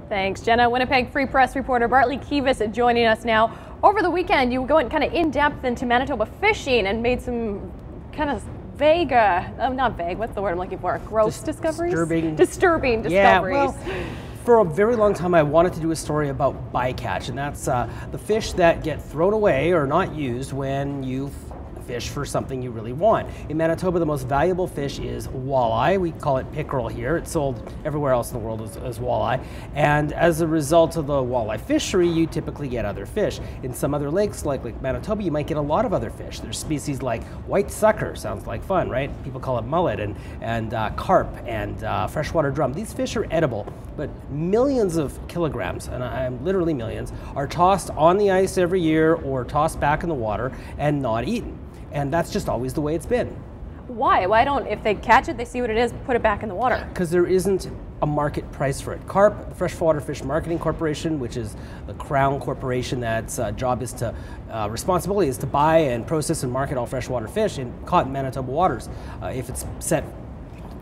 Thanks, Jenna. Winnipeg Free Press reporter Bartley Kives joining us now. Over the weekend, you went kind of in-depth into Manitoba fishing and made some kind of vague, not vague, what's the word I'm looking for? Gross discoveries? Disturbing discoveries. Yeah, well, for a very long time I wanted to do a story about bycatch, and that's the fish that get thrown away or not used when you fish for something you really want. In Manitoba, the most valuable fish is walleye. We call it pickerel here. It's sold everywhere else in the world as walleye. And as a result of the walleye fishery, you typically get other fish. In some other lakes, like Lake Manitoba, you might get a lot of other fish. There's species like white sucker, sounds like fun, right? People call it mullet, and carp and freshwater drum. These fish are edible, but millions of kilograms, and I'm literally millions, are tossed on the ice every year or tossed back in the water and not eaten. And that's just always the way it's been. Why? Why don't, if they catch it, they see what it is, put it back in the water? Because there isn't a market price for it. CARP, the Freshwater Fish Marketing Corporation, which is the crown corporation that's job is to, responsibility is to buy and process and market all freshwater fish caught in Manitoba waters. If it's set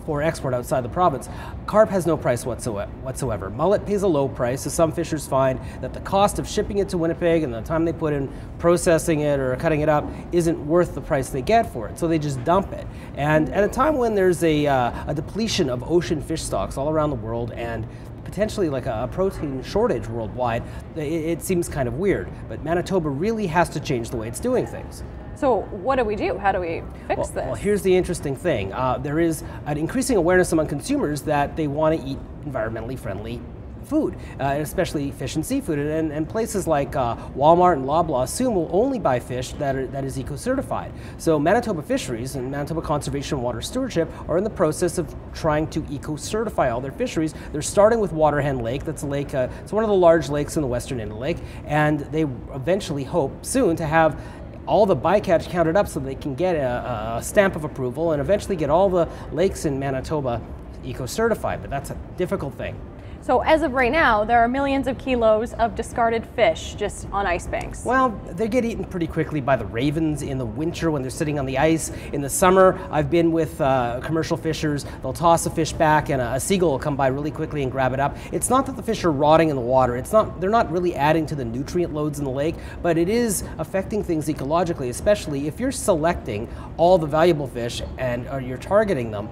for export outside the province, carp has no price whatsoever. Mullet pays a low price, so some fishers find that the cost of shipping it to Winnipeg and the time they put in processing it or cutting it up isn't worth the price they get for it, so they just dump it. And at a time when there's a depletion of ocean fish stocks all around the world and potentially like a protein shortage worldwide, it seems kind of weird. But Manitoba really has to change the way it's doing things. So what do we do? How do we fix this? Well, here's the interesting thing. There is an increasing awareness among consumers that they want to eat environmentally friendly food, especially fish and seafood. And places like Walmart and Loblaw soon will only buy fish that is eco-certified. So Manitoba Fisheries and Manitoba Conservation and Water Stewardship are in the process of trying to eco-certify all their fisheries. They're starting with Waterhen Lake. That's a lake, it's one of the large lakes in the Western Inner Lake, and they eventually hope soon to have all the bycatch counted up so they can get a stamp of approval and eventually get all the lakes in Manitoba eco-certified, but that's a difficult thing. So as of right now, there are millions of kilos of discarded fish just on ice banks. Well, they get eaten pretty quickly by the ravens in the winter when they're sitting on the ice. In the summer, I've been with commercial fishers. They'll toss a fish back and a seagull will come by really quickly and grab it up. It's not that the fish are rotting in the water. They're not really adding to the nutrient loads in the lake, but it is affecting things ecologically, especially if you're selecting all the valuable fish or you're targeting them.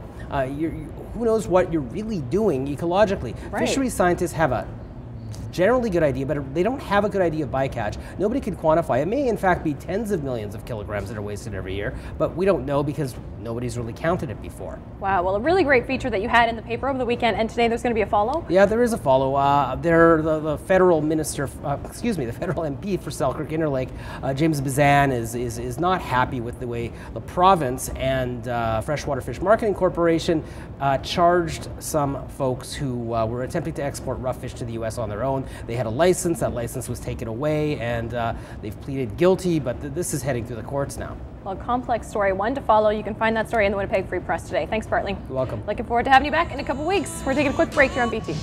Who knows what you're really doing ecologically. Right. Fisheries scientists have a generally good idea, but they don't have a good idea of bycatch. Nobody can quantify. It may in fact be tens of millions of kilograms that are wasted every year, but we don't know because nobody's really counted it before. Wow, well, a really great feature that you had in the paper over the weekend, and today there's going to be a follow? Yeah, there is a follow. The federal minister, the federal MP for Selkirk Inner Lake, James Bazan, is not happy with the way the province and Freshwater Fish Marketing Corporation charged some folks who were attempting to export rough fish to the U.S. on their own. They had a license, that license was taken away, and they've pleaded guilty, but this is heading through the courts now. Well, a complex story, one to follow. You can find that story in the Winnipeg Free Press today. Thanks, Bartley. You're welcome. Looking forward to having you back in a couple weeks. We're taking a quick break here on BT.